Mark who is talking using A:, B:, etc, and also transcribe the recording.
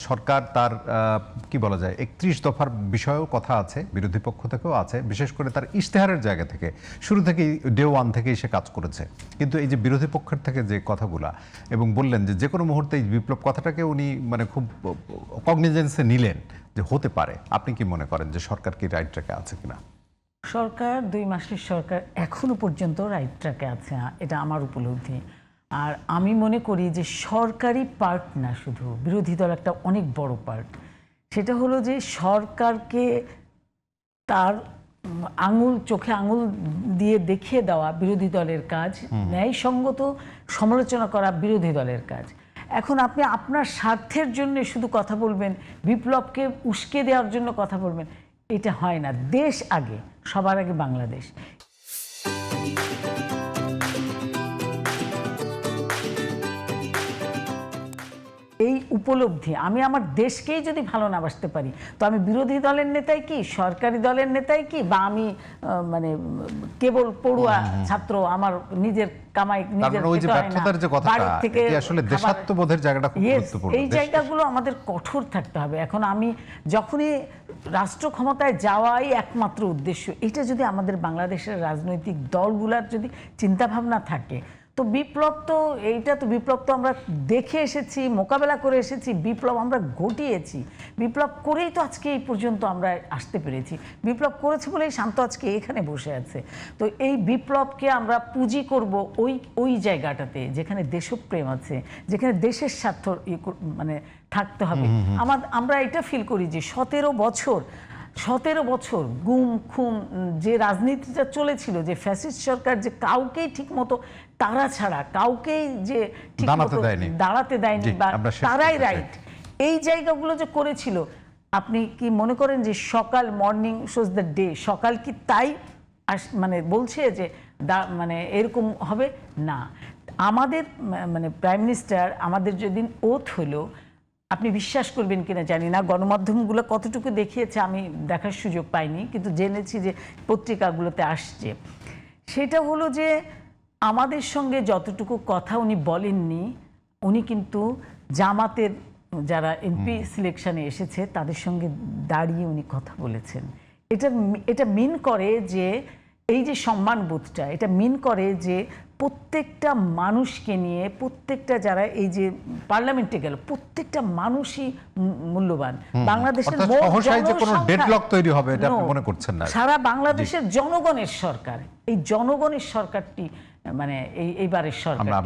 A: সরকার তার কি বলা যায় ৩১ দফার বিষয়েও কথা আছে, বিরোধী পক্ষ থেকেও আছে, বিশেষ করে তার ইশতেহারের জায়গা থেকে শুরু থেকেই ডে ওয়ান থেকেই সে কাজ করেছে। কিন্তু এই যে বিরোধী পক্ষের থেকে যে কথাগুলা এবং বললেন যে কোনো মুহূর্তে এই বিপ্লব কথাটাকে উনি মানে খুব কগনিজেন্সে নিলেন যে হতে পারে, আপনি কি মনে করেন যে সরকার কি রাইট ট্র্যাকে আছে কিনা?
B: সরকার ২ মাসের সরকার এখনো পর্যন্ত রাইট ট্র্যাকে আছে, এটা আমার উপলব্ধি। আর আমি মনে করি যে সরকারি পার্ট না, শুধু বিরোধী দল একটা অনেক বড় পার্ট। সেটা হলো যে সরকারকে তার চোখে আঙুল দিয়ে দেখিয়ে দেওয়া বিরোধী দলের কাজ, ন্যায়সঙ্গত সমালোচনা করা বিরোধী দলের কাজ। এখন আপনি আপনার স্বার্থের জন্য শুধু কথা বলবেন, বিপ্লবকে উস্কে দেওয়ার জন্য কথা বলবেন, এটা হয় না। দেশ আগে, সবার আগে বাংলাদেশ। এই উপলব্ধি, আমি আমার দেশকেই যদি ভালো না বাসতে পারি, তো আমি বিরোধী দলের নেতাই কি, সরকারি দলের নেতাই কি, বা আমি মানে কেবল পড়ুয়া ছাত্র, আমার নিজের কামাই নিজের এই জায়গাগুলো আমাদের কঠোর থাকতে হবে। এখন আমি যখনই রাষ্ট্র ক্ষমতায় যাওয়াই একমাত্র উদ্দেশ্য, এটা যদি আমাদের বাংলাদেশের রাজনৈতিক দলগুলার যদি চিন্তাভাবনা থাকে, তো বিপ্লব তো বিপ্লব তো আমরা দেখে এসেছি, মোকাবেলা করে এসেছি, বিপ্লব আমরা ঘটিয়েছি, বিপ্লব করেই তো আজকে এই পর্যন্ত আমরা আসতে পেরেছি। বিপ্লব করেছে বলেই শান্ত আজকে এখানে বসে আছে। তো এই বিপ্লবকে আমরা পুঁজি করব ওই জায়গাটাতে যেখানে দেশপ্রেম আছে, যেখানে দেশের স্বার্থ মানে থাকতে হবে। আমরা এটা ফিল করি যে ১৭ বছর গুম খুম যে রাজনীতিটা চলেছিল, যে ফ্যাসিস্ট সরকার যে কাউকেই ঠিক মতো তারা ছাড়া কাউকেই যে ঠিক মতো দাঁড়াতে দেয়নি, বা তারাই রাইট, এই জায়গাগুলো যে করেছিল, আপনি কি মনে করেন যে সকাল মর্নিং শোজ দ্য ডে, সকাল কি তাই মানে বলছে যে মানে এরকম হবে না? আমাদের মানে প্রাইম মিনিস্টার আমাদের যেদিন ওথ হলো, আপনি বিশ্বাস করবেন কিনা জানি না, গণমাধ্যমগুলো কতটুকু দেখিয়েছে আমি দেখার সুযোগ পাইনি, কিন্তু জেনেছি যে পত্রিকাগুলোতে আসছে। সেটা হলো যে আমাদের সঙ্গে যতটুকু কথা উনি বলেননি, উনি কিন্তু জামাতের যারা এমপি সিলেকশনে এসেছে তাদের সঙ্গে দাঁড়িয়ে উনি কথা বলেছেন। এটা মিন করে যে এই যে সম্মানবোধটা, এটা মিন করে যে প্রত্যেকটা মানুষকে নিয়ে, প্রত্যেকটা যারা এই যে পার্লামেন্টে গেল, প্রত্যেকটা মানুষই মূল্যবান। বাংলাদেশের
A: তৈরি হবে এটা আপনি মনে করছেন না?
B: সারা বাংলাদেশের জনগণের সরকার, এই জনগণের সরকারটি মানে এইবারের সরকার।